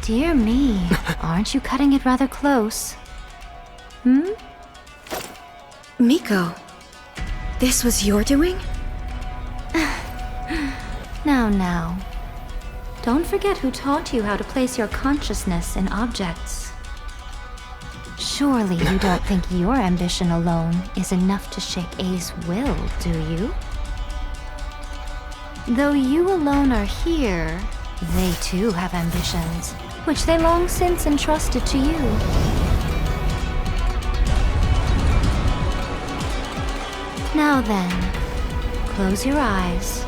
Dear me, aren't you cutting it rather close? Miko, this was your doing? Now. Don't forget who taught you how to place your consciousness in objects. Surely you don't think your ambition alone is enough to shake A's will, do you? Though you alone are here, they too have ambitions, which they long since entrusted to you. Now then, close your eyes.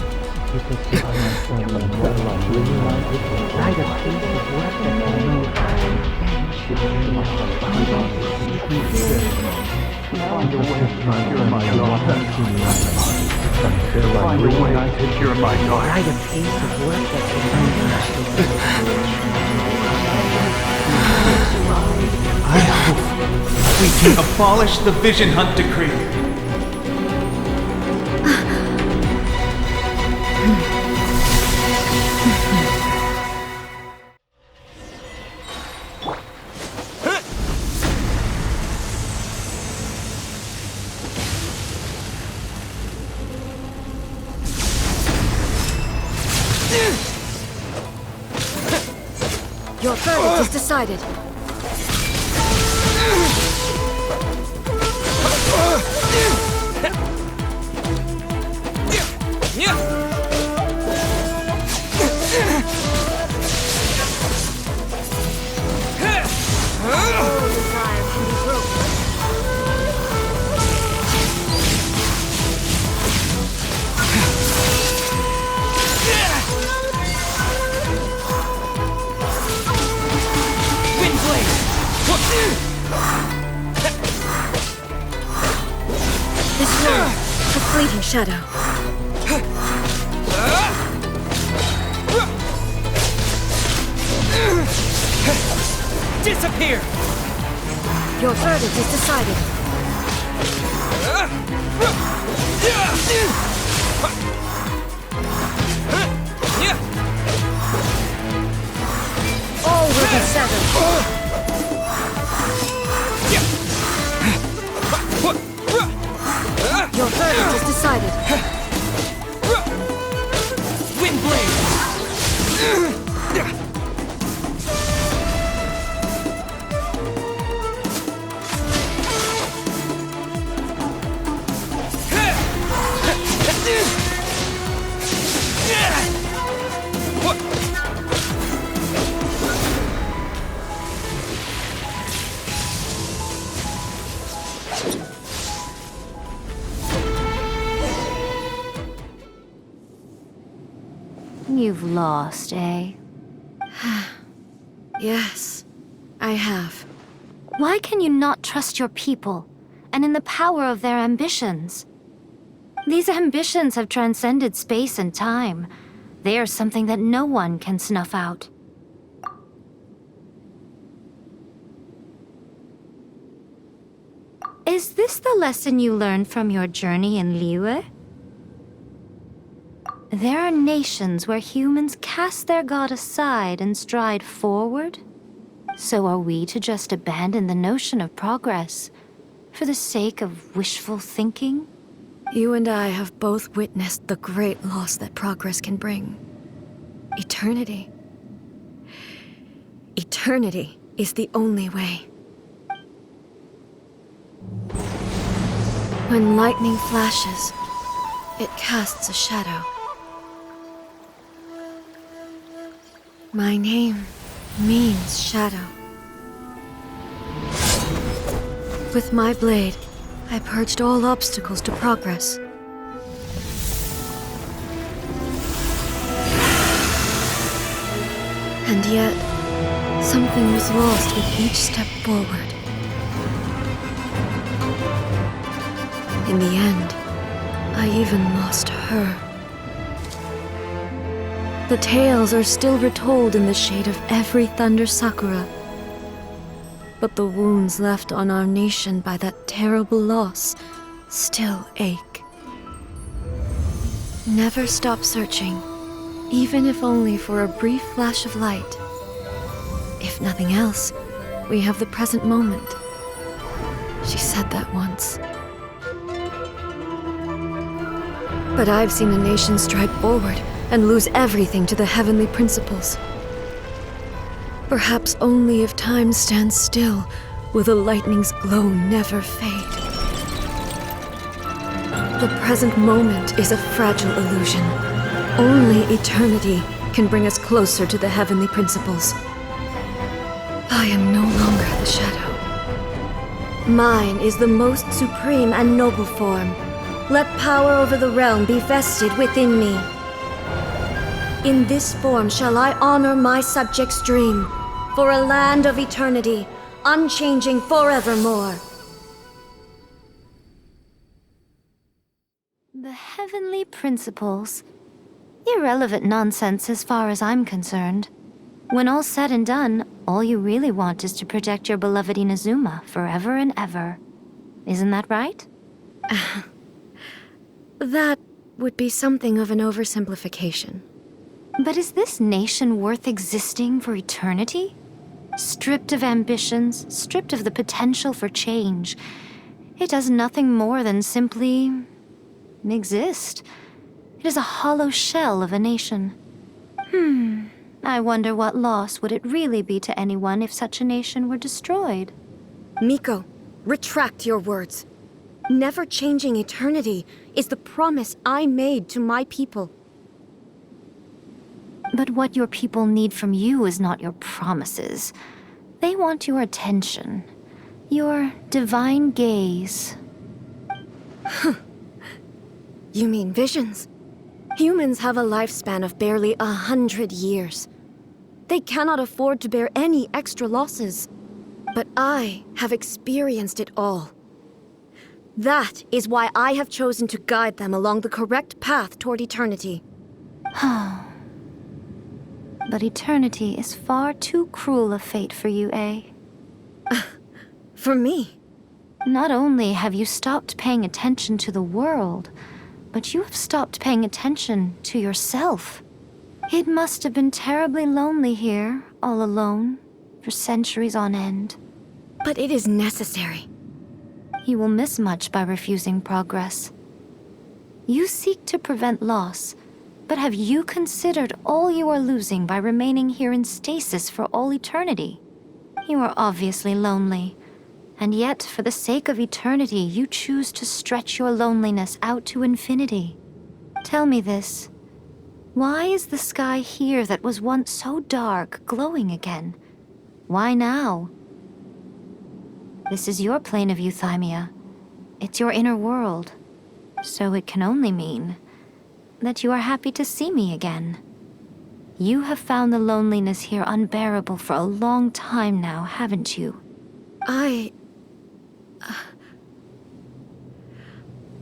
I hope we can abolish the Vision Hunt Decree. Your verdict is decided. This will, a fleeting shadow. Disappear! Your verdict is decided. All will be severed. Your verdict is decided. Windblade! You've lost, eh? Yes, I have. Why can you not trust your people, and in the power of their ambitions? These ambitions have transcended space and time. They are something that no one can snuff out. Is this the lesson you learned from your journey in Liyue? There are nations where humans cast their god aside and stride forward. So are we to just abandon the notion of progress for the sake of wishful thinking? You and I have both witnessed the great loss that progress can bring. Eternity. Eternity is the only way. When lightning flashes, it casts a shadow. My name means shadow. With my blade, I purged all obstacles to progress. And yet, something was lost with each step forward. In the end, I even lost her. The tales are still retold in the shade of every Thunder Sakura. But the wounds left on our nation by that terrible loss still ache. Never stop searching, even if only for a brief flash of light. If nothing else, we have the present moment. She said that once. But I've seen a nation stride forward and lose everything to the heavenly principles. Perhaps only if time stands still will the lightning's glow never fade. The present moment is a fragile illusion. Only eternity can bring us closer to the heavenly principles. I am no longer the shadow. Mine is the most supreme and noble form. Let power over the realm be vested within me. In this form shall I honor my subjects' dream, for a land of eternity, unchanging forevermore. The heavenly principles. Irrelevant nonsense as far as I'm concerned. When all's said and done, all you really want is to protect your beloved Inazuma forever and ever. Isn't that right? That would be something of an oversimplification. But is this nation worth existing for eternity? Stripped of ambitions, stripped of the potential for change, it does nothing more than simply exist. It is a hollow shell of a nation. I wonder what loss would it really be to anyone if such a nation were destroyed. Miko, retract your words. Never changing eternity is the promise I made to my people. But what your people need from you is not your promises. They want your attention, your divine gaze. You mean visions? Humans have a lifespan of barely 100 years. They cannot afford to bear any extra losses. But I have experienced it all. That is why I have chosen to guide them along the correct path toward eternity. But eternity is far too cruel a fate for you, eh? For me? Not only have you stopped paying attention to the world, but you have stopped paying attention to yourself. It must have been terribly lonely here, all alone, for centuries on end. But it is necessary. You will miss much by refusing progress. You seek to prevent loss, but have you considered all you are losing by remaining here in stasis for all eternity? You are obviously lonely, and yet for the sake of eternity you choose to stretch your loneliness out to infinity. Tell me this. Why is the sky here that was once so dark glowing again? Why now? This is your plane of euthymia. It's your inner world. So it can only mean that you are happy to see me again. You have found the loneliness here unbearable for a long time now, haven't you? I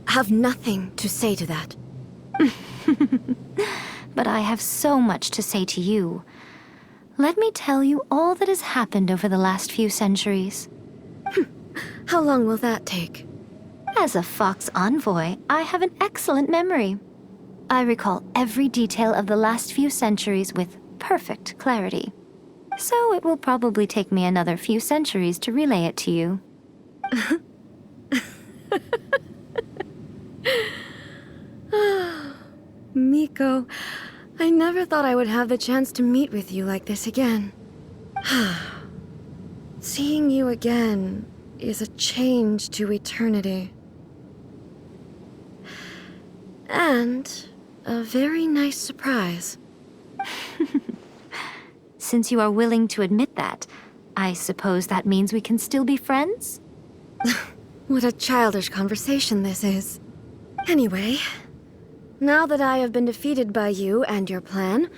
have nothing to say to that. But I have so much to say to you. Let me tell you all that has happened over the last few centuries. How long will that take? As a Fox envoy, I have an excellent memory. I recall every detail of the last few centuries with perfect clarity. So it will probably take me another few centuries to relay it to you. Miko, I never thought I would have the chance to meet with you like this again. Seeing you again is a change to eternity. And a very nice surprise. Since you are willing to admit that, I suppose that means we can still be friends? What a childish conversation this is. Anyway, now that I have been defeated by you and your plan,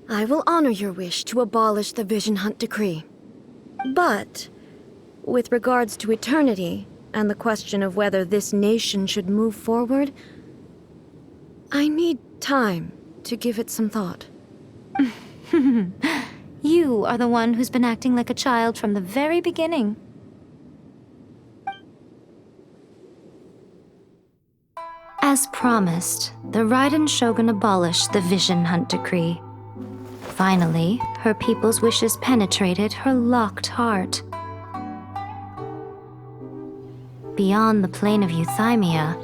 I will honor your wish to abolish the Vision Hunt decree. But, with regards to eternity and the question of whether this nation should move forward, I need time to give it some thought. You are the one who's been acting like a child from the very beginning. As promised, the Raiden Shogun abolished the Vision Hunt decree. Finally, her people's wishes penetrated her locked heart. Beyond the plane of Euthymia,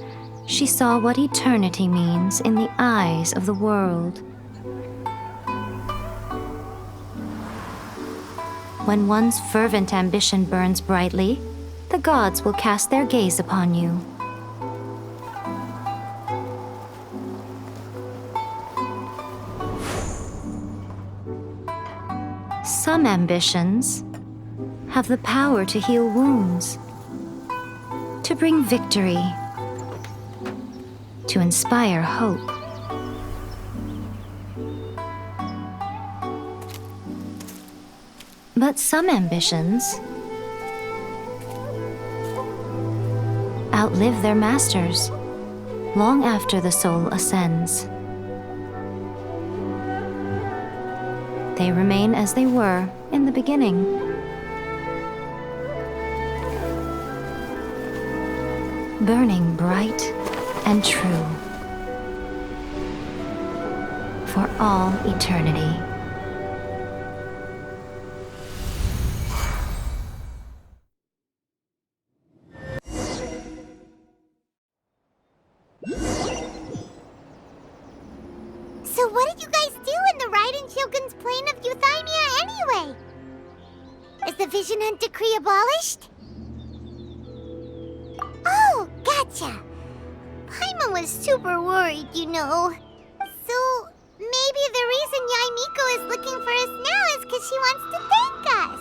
she saw what eternity means in the eyes of the world. When one's fervent ambition burns brightly, the gods will cast their gaze upon you. Some ambitions have the power to heal wounds, to bring victory, to inspire hope. But some ambitions outlive their masters long after the soul ascends. They remain as they were in the beginning. Burning bright and true for all eternity. So what did you guys do in the Raiden Shogun's plane of Euthymia anyway? Is the Vision Hunt decree abolished? Oh, gotcha. Paimon was super worried, you know. So maybe the reason Yaimiko is looking for us now is because she wants to thank us.